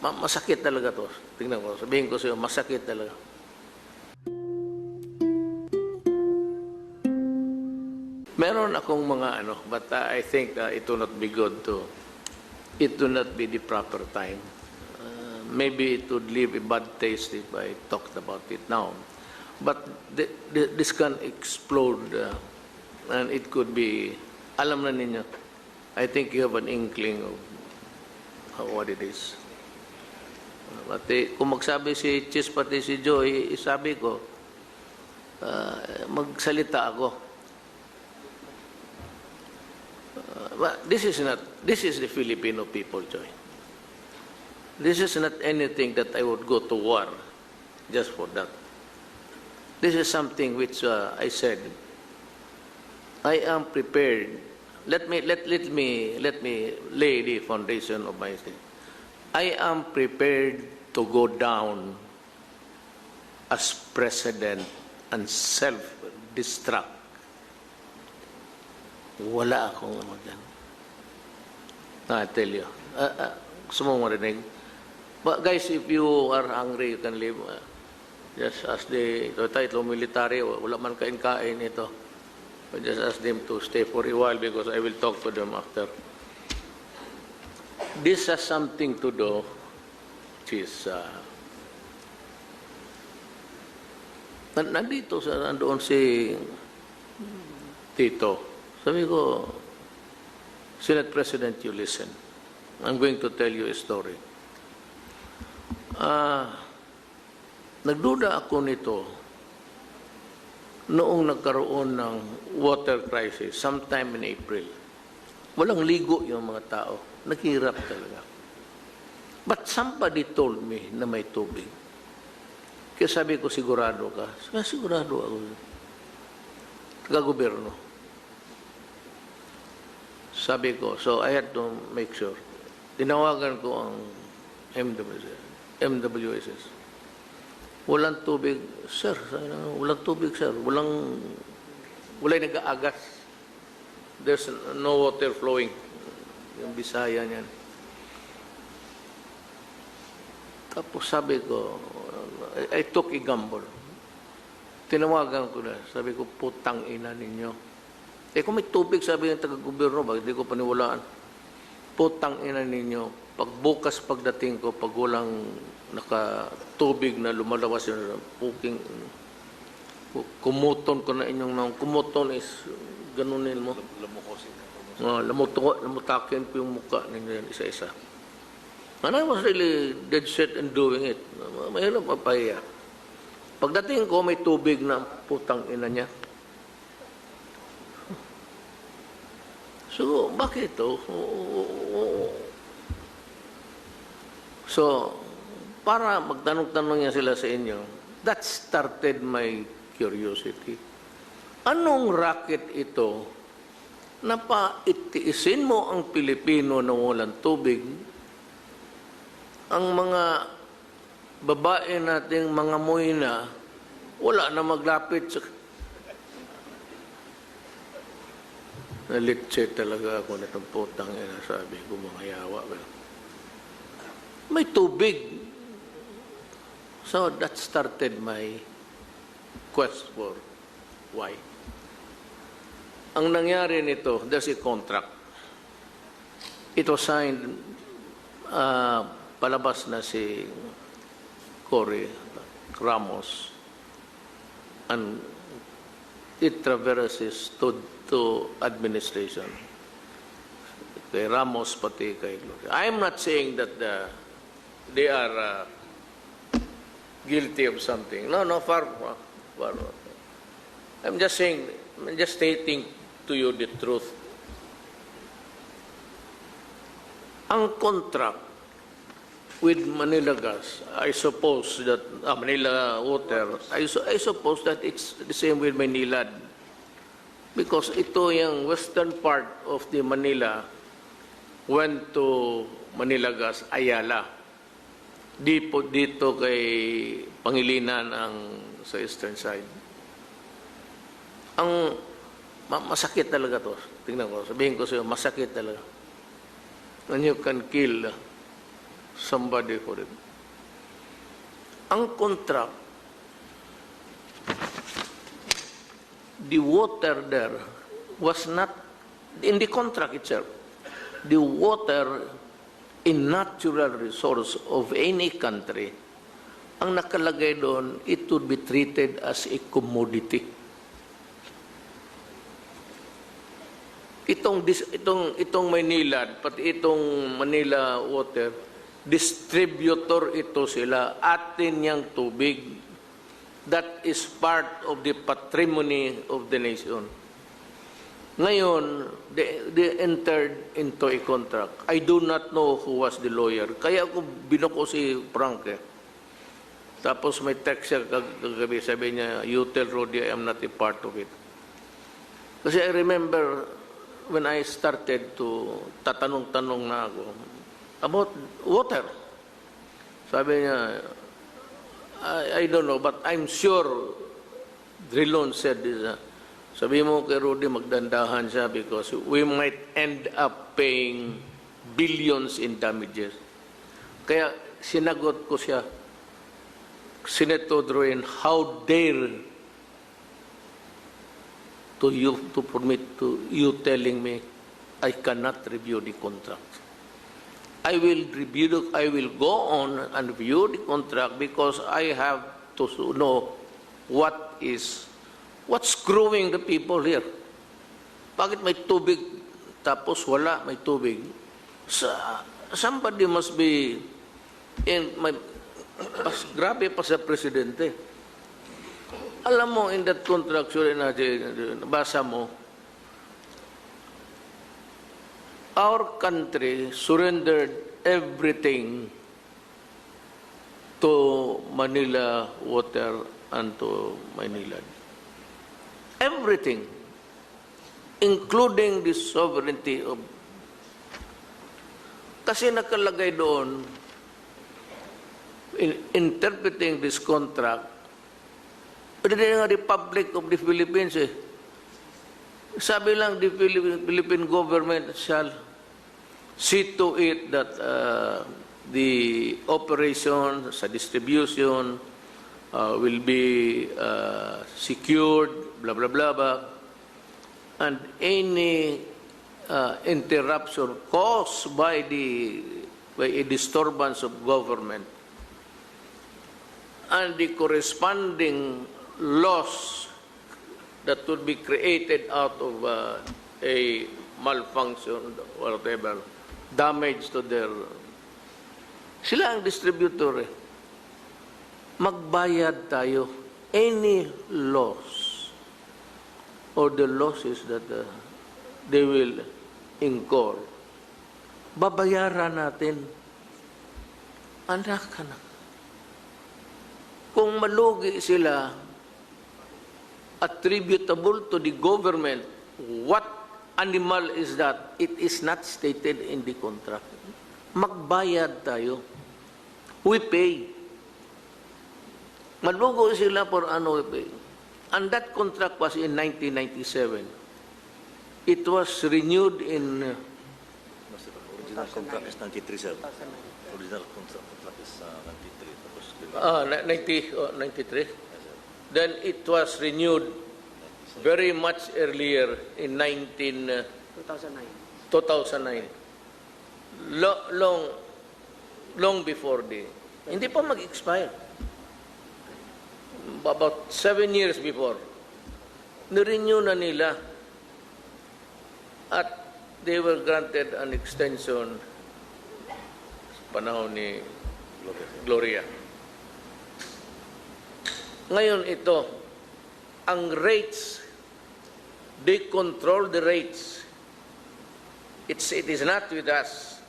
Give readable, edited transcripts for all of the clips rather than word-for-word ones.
masakit talaga to. Tingnan ko, sabihin ko sa'yo, masakit talaga. Meron akong mga but I think it will not be good to, it will not be the proper time. Maybe it would leave a bad taste if I talked about it now. But this can explode and it could be, alam na ninyo, I think you have an inkling of what it is. Pati, kung magsabi si Chis pati si Joy, isabi ko, magsalita ako. This is the Filipino people, Joy. This is not anything that I would go to war just for that. This is something which I said, I am prepared. Let me lay the foundation of my thing. I am prepared to go down as president and self-destruct. Wala akong dyan. I tell you. Gusto mo marinig? But guys, if you are hungry, you can leave. Just ask ito military, wala man kain-kain ito. But just ask them to stay for a while because I will talk to them after. This has something to do, which is, nandoon si Tito. Sabi ko, Senate President, you listen. I'm going to tell you a story. Nagduda ako nito noong nagkaroon ng water crisis sometime in April. Walang ligo yung mga tao. Naghirap talaga. But somebody told me na may tubig. Kaya sabi ko, sigurado ka? Sigurado ako. Taga-gobyerno. Sabi ko, so I had to make sure. Tinawagan ko ang MWSS. Walang tubig, sir. Walang tubig, sir. Wala'y nag-aagas. There's no water flowing. Yung Bisaya niyan. Tapos sabi ko, I took a gamble. Tinawagan ko na. Sabi ko, putang ina ninyo. Kung may tubig, sabi ng taga-gobyerno, bakit di ko paniwalaan? Putang ina ninyo, pagbukas pagdating ko, pag walang nakatubig na lumalabas yun, kumuton ko na inyong nang, kumuton is, ganunin mo. Lamutakin ko yung mukha ninyo yan, isa-isa. And I was really dead set in doing it. Mahirap mapahiya. Pagdating ko, may tubig na putang ina niya. So, bakit ito? So, para magtanong-tanong niya sila sa inyo, that started my curiosity. Anong racket ito na paitiisin mo ang Pilipino na walang tubig? Ang mga babae nating mga moyna, wala na maglapit sa... Nalitse talaga ako na itong putang ina, sabi ko, mga yawa. May tubig. So that started my quest for why. Ang nangyari nito, there's a contract. It was signed, palabas na si Cory Ramos, and it traverses to administration. Kay Ramos pati kay Gloria. I am not saying that they are guilty of something. No, far. I'm just saying, I'm just stating to you the truth. Ang contract with Manila Gas, I suppose that Manila Water, I suppose that it's the same with Manila. Because ito yung western part of the Manila went to Manila Gas, Ayala. Dito kay Pangilinan ang sa eastern side. Ang masakit talaga to. Tingnan ko, sabihin ko sa'yo, masakit talaga. And you can kill somebody for it. Ang contract, the water there was not, in the contract itself, the water in natural resource of any country, ang nakalagay doon, it would be treated as a commodity. Itong Manila, pati itong Manila water, distributor ito sila, atin yang tubig. That is part of the patrimony of the nation. Ngayon, they entered into a contract. I do not know who was the lawyer. Kaya ako binuko si Frank. Tapos may text siya kagabi, sabi niya, you tell Rody I am not a part of it. Kasi I remember when I started to tatanong-tanong na ako about water. Sabi niya, I don't know, but I'm sure Drilon said this. Sabi mo kay Rody, magdandahan siya because we might end up paying billions in damages. Kaya sinagot ko siya, Senator Drilon, how dare to permit to you telling me I cannot review the contract. I will go on and review the contract because I have to know what's screwing the people here. Bakit may tubig tapos wala may tubig? Somebody must be grabe pa sa presidente. Alam mo, in that contract, basa mo, our country surrendered everything to Manila Water and to Manila. Everything, including the sovereignty of... Kasi nakalagay doon, in interpreting this contract, the Republic of the Philippines, sabi lang, the Philippine government shall see to it that the operation sa distribution will be secured, blah, blah, blah, blah, and any interruption caused by a disturbance of government and the corresponding loss that would be created out of a malfunction or whatever, damage to their... Sila ang distributor. Magbayad tayo. Any loss or the losses that they will incur, babayaran natin. Anak ka na. Kung malugi sila, attributable to the government, what animal is that? It is not stated in the contract. Magbayad tayo. We pay. Malugo sila for ano we pay. And that contract was in 1997. It was renewed in... Original contract is 93, sir. Original contract is 93. 93. Then it was renewed very much earlier in 2009. Long before the... Hindi pa mag-expire. About 7 years before. Nirenew na nila at they were granted an extension sa panahon ni Gloria. Ngayon ito, ang rates, they control the rates. It is not with us.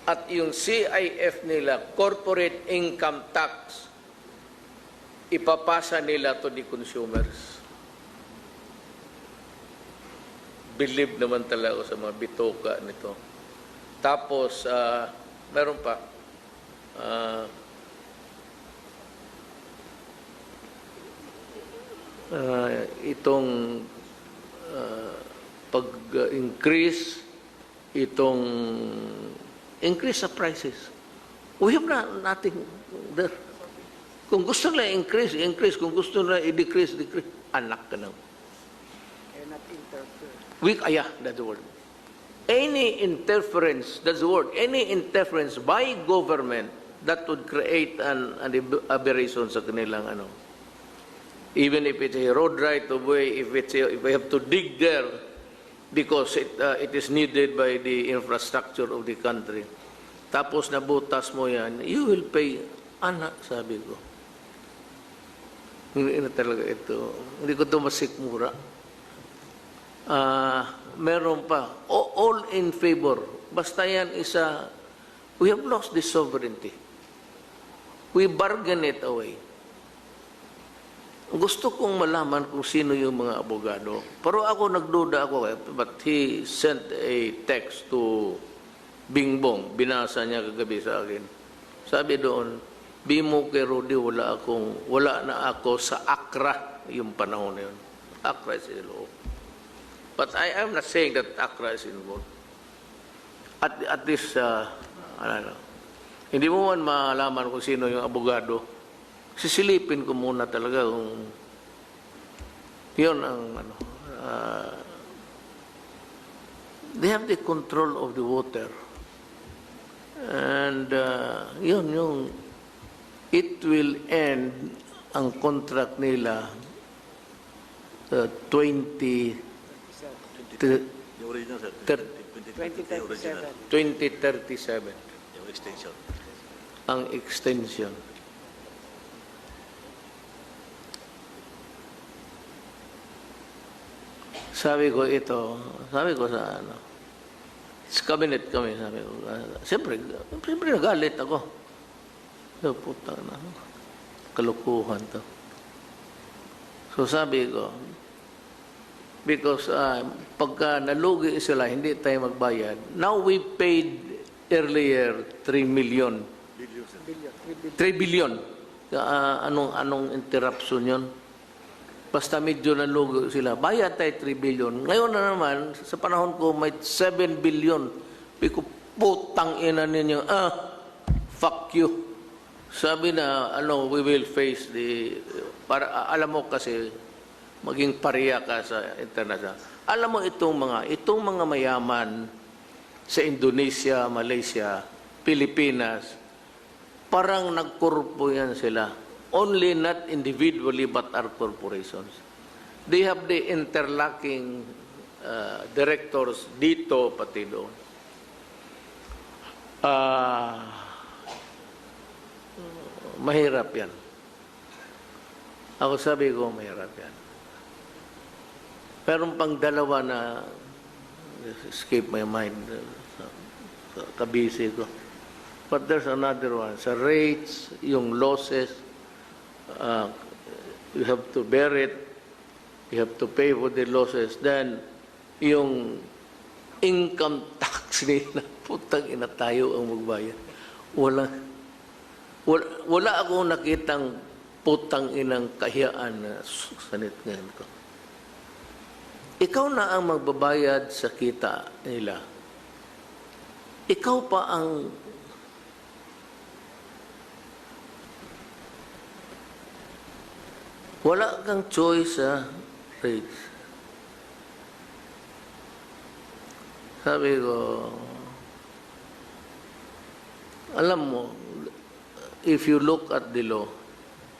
At yung CIF nila, corporate income tax, ipapasa nila to the consumers. Believe naman talaga sa mga bitoka nito. Tapos, meron pa, itong pag-increase itong increase the prices. We have nothing there. Kung gusto nila increase, increase. Kung gusto nila i-decrease, decrease. Anak ka na. Cannot interfere. That's the word. Any interference, that's the word, any interference by government that would create an aberration sa kanilang ano. Even if it's a road right of way, if we have to dig there because it is needed by the infrastructure of the country. Tapos nabutas mo yan, you will pay. Anak, sabi ko. Hindi na talaga ito. Hindi ko ito masikmura. Meron pa. All in favor. Basta yan isa, we have lost the sovereignty. We bargain it away. Gusto kong malaman kung sino yung mga abogado. Pero ako nagduda ako. But he sent a text to BUONG. Binasa niya kagabi sa akin. Sabi doon, Bimo kay Rody, wala na ako sa Accra yung panahon na yun. Accra is involved. But I am not saying that Accra is involved. At least, hindi mo man malaman kung sino yung abogado. Sisilipin ko muna talaga kung yun ang they have the control of the water. And yun yung it will end ang contract nila The original, sir. 2037. 2037 Yung extension. ang extension. Sabi ko sa sa cabinet kami, sabi ko, siyempre nagalit ako. Putang na, kalukuhan to. So sabi ko, because pagka nalugi sila, hindi tayo magbayad. Now we paid earlier 3 million. 3 billion. Anong interruption yun? Basta medyo nalugi sila. Bayad tayo 3 billion. Ngayon na naman, sa panahon ko, may 7 billion. Biko, putang ina ninyo. Fuck you. Sabi na, we will face alam mo kasi, maging pareha ka sa international. Alam mo itong mga mayaman sa Indonesia, Malaysia, Pilipinas, parang nagkorpo yan sila. Only not individually but are corporations. They have the interlocking directors dito pati doon. Mahirap yan. Ako sabi ko, mahirap yan. Pero pang dalawa na escape my mind sa kabisi ko. But there's another one. Sa rates, yung losses, you have to bear it. You have to pay for the losses. Then, yung income tax nila, putang ina tayo ang magbayad. Wala akong nakitang putang inang kahiyaan na sanit ngayon ko. Ikaw na ang magbabayad sa kita nila. Ikaw pa ang wala kang choice sa rates. Sabi ko, alam mo, if you look at the law,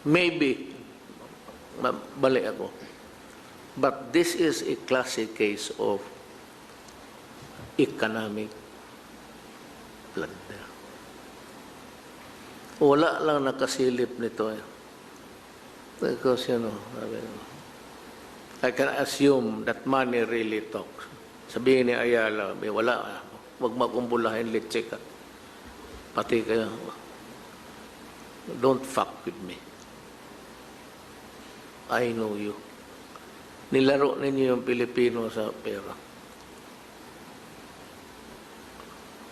maybe, balik ako, but this is a classic case of economic blunder. Wala lang nakasilip nito eh. Because, I can assume that money really talks. Sabihin ni Ayala, wala, wag makumbulahin, let's check. Pati kayo, don't fuck with me. I know you. Nilaro ninyo yung Pilipino sa pera.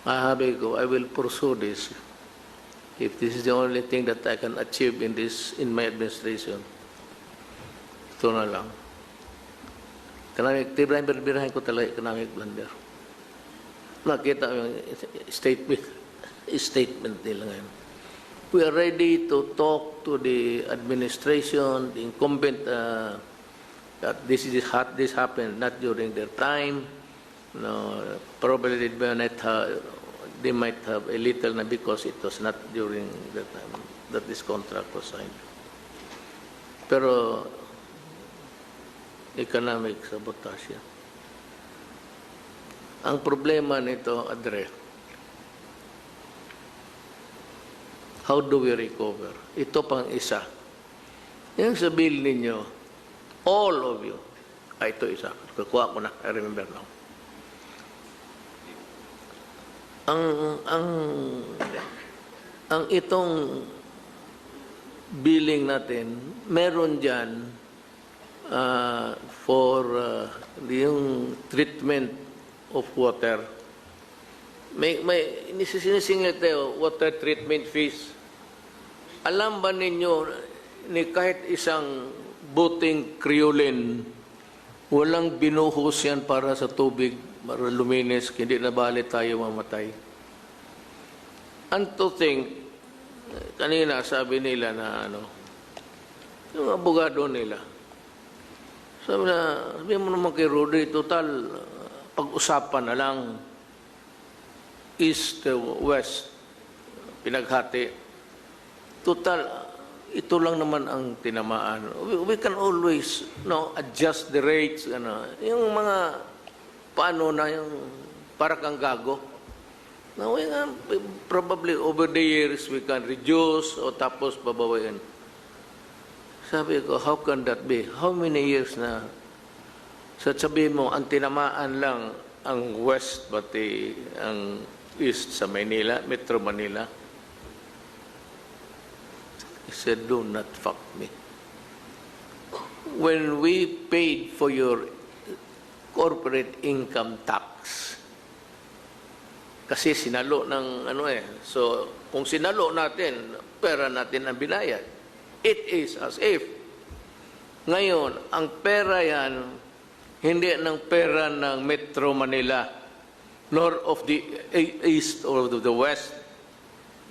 Sabi ko, I will pursue this. If this is the only thing that I can achieve in my administration, ito na lang. Birahin ko talaga economic blunder. Nakita yung statement. statement nila ngayon. We are ready to talk to the administration, the incumbent, that this happened not during their time. No, probably they might have a little na because it was not during the time that this contract was signed. Pero economic sabotage yan. Ang problema nito, Adre, how do we recover? Ito pang isa. Yung sabihin ninyo, all of you, ito isa. Kukuha ko na, I remember now. Ang itong billing natin, meron dyan for yung treatment of water. May sinisingil tayo, water treatment fees. Alam ba ninyo, ni kahit isang buting kriolin, walang binuhos yan para sa tubig, para luminis, hindi na bali tayo mamatay. And to think, kanina sabi nila na yung abogado nila, sabi mo naman kay Rody, total, pag-usapan na lang, east to west, pinaghati. Total, ito lang naman ang tinamaan. We can always adjust the rates. Yung mga, paano na yung, para kang gago. Now, probably over the years, we can reduce o tapos babawain. Sabi ko, how can that be? How many years na? Sabihin mo, ang tinamaan lang ang west, pati ang east sa Manila, Metro Manila. He said, do not fuck me. When we paid for your corporate income tax, kasi sinalo ng so kung sinalo natin, pera natin ang binayad. It is as if, ngayon, ang pera yan, hindi ng pera ng Metro Manila, nor of the east or the west.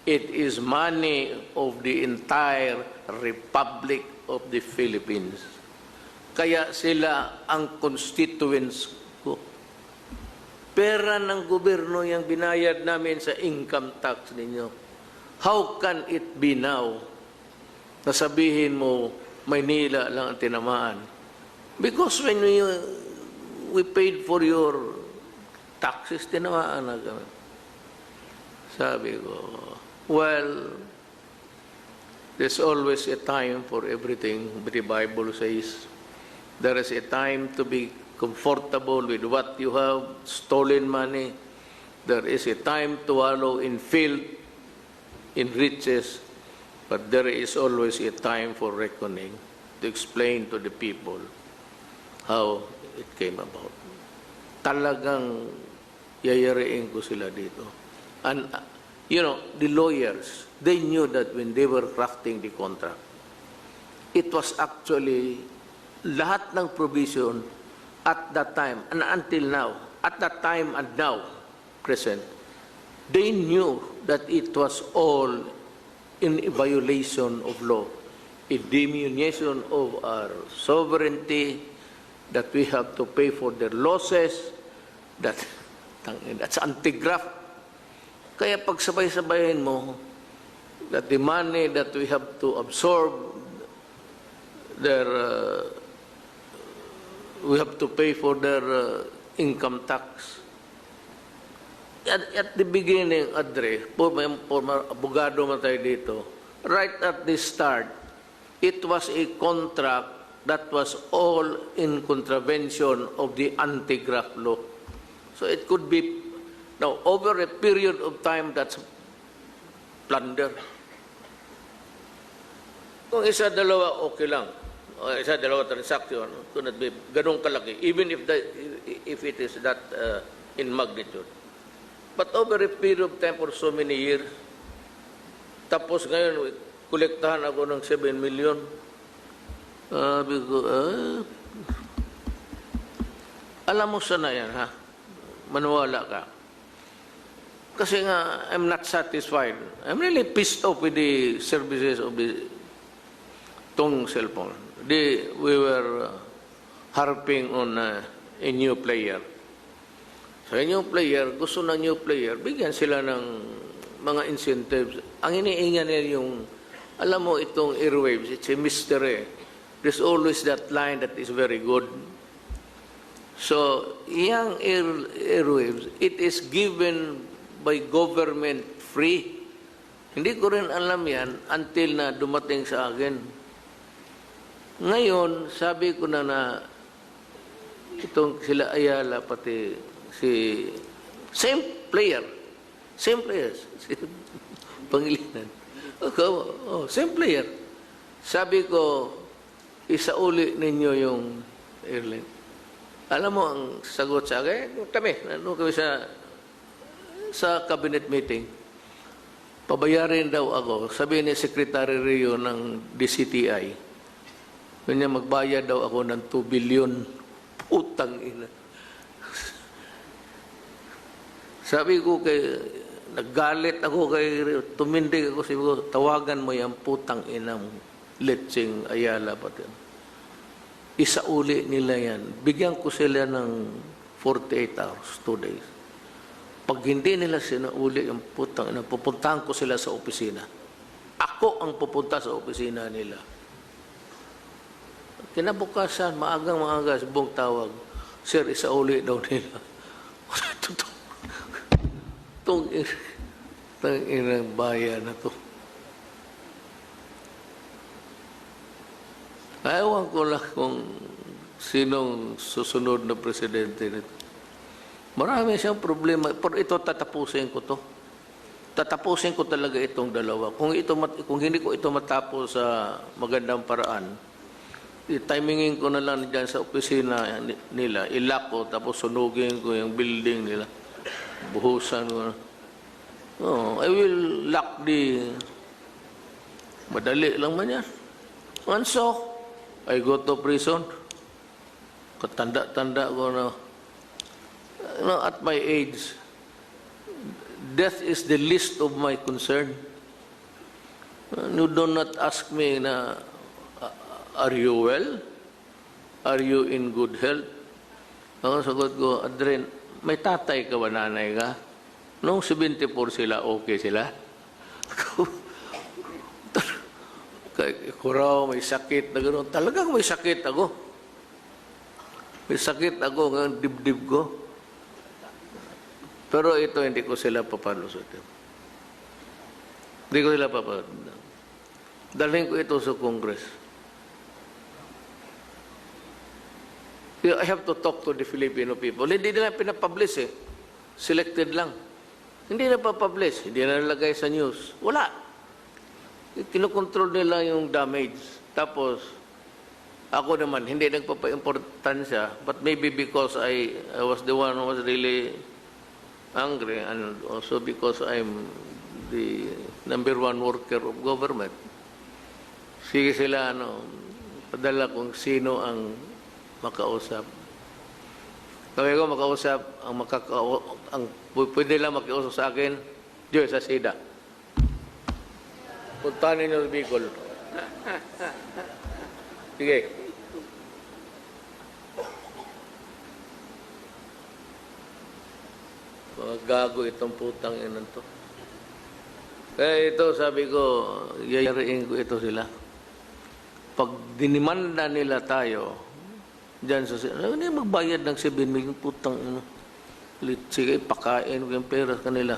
It is money of the entire Republic of the Philippines. Kaya sila ang constituents ko. Pera ng gobyerno yung binayad namin sa income tax ninyo. How can it be now na sabihin mo Maynila lang ang tinamaan? Because when we paid for your taxes, tinamaan na kami. Sabi ko, well, there's always a time for everything. The Bible says, there is a time to be comfortable with what you have, stolen money. There is a time to wallow in filth, in riches, but there is always a time for reckoning, to explain to the people how it came about. Talagang yayariin ko sila dito. And, the lawyers, they knew that when they were crafting the contract, it was actually lahat ng provision at that time and until now, at that time and now, present, they knew that it was all in violation of law, a diminution of our sovereignty, that we have to pay for their losses, that's anti-graft. Kaya pag sabay-sabayin mo, that the money that we have to absorb, we have to pay for their income tax. At the beginning, Adre, abogado man tayo dito, right at the start, it was a contract that was all in contravention of the anti-graft law. So it could be, now, over a period of time, that's plunder. Kung isa, dalawa, okay lang. O isa, dalawa transaction, could not be ganun kalaki, even if it is that in magnitude. But over a period of time for so many years, tapos ngayon, kolektahan ako ng 7 million. Alam mo sana yan, ha? Maniwala ka. Kasi nga, I'm not satisfied. I'm really pissed off with the services of the tong cellphone. We were harping on a new player. So, a new player, gusto ng new player, bigyan sila ng mga incentives. Ang iniingan nila yung, alam mo, itong airwaves, it's a mystery. There's always that line that is very good. So, yung airwaves, it is given by government free. Hindi ko rin alam yan until na dumating sa akin. Ngayon, sabi ko na itong sila Ayala, pati si same players, Pangilinan. Same player. Sabi ko, isauli ninyo yung airline. Alam mo ang sagot sa akin? Kami sa cabinet meeting. Pabayarin daw ako. Sabi ni Secretary Rio ng DCTI. Kanya magbayad daw ako ng 2 billion. Putang ina. Sabi ko naggalit ako kay Rio. Tumindig ako. Sabi ko, tawagan mo yung putang inang Letsing Ayala pati. Isauli nila yan. Bigyan ko sila ng 48 hours, 2 days. Pag hindi nila sinauli yung putang ina, pupuntahan ko sila sa opisina. Ako ang pupunta sa opisina nila. Kinabukasan, maagang-maaga, buong tawag, Sir, isauli daw nila. Itong inang bayan na to. Ayawan ko lang kung sinong susunod na presidente nito. Marami siyang problema. Pero ito, tatapusin ko to. Tatapusin ko talaga itong dalawa. Kung hindi ko ito matapos sa magandang paraan, timingin ko na lang dyan sa opisina nila, ilak ko, tapos sunugin ko yung building nila. Buhusan ko na. I will lock madali lang man yan. And so, I go to prison. Katanda-tanda ko na. At my age, death is the least of my concern. You do not ask me na, are you well? Are you in good health? Ang sagot ko, Adren, may tatay ka ba, nanay ka? Noong 74 sila, okay sila? Ako raw, may sakit na gano'n. Talagang may sakit ako. May sakit ako ng dibdib ko. Pero ito, hindi ko sila papalusot. Hindi ko sila papalusot. Dalhin ko ito sa Congress. I have to talk to the Filipino people. Hindi nila pinapublish eh. Selected lang. Hindi na papublish. Hindi na nalagay sa news. Wala. Kinokontrol nila yung damage. Tapos, ako naman, hindi nagpapa-importansya. But maybe because I was the one who was really angry, and also because I'm the #1 worker of government. Sige sila, padala kung sino ang makausap. Kaya ko makausap, ang pwede lang makiusap sa akin, Diyos sa SIDA. Puntahan ninyo sa Bicol. Sige. Mga gago itong putang inan to. Kaya ito, sabi ko, yayariin ko ito sila. Pag dinimanda nila tayo, dyan sa hindi magbayad ng 7 million putang ino. Sige, pakain ko yung pera kanila.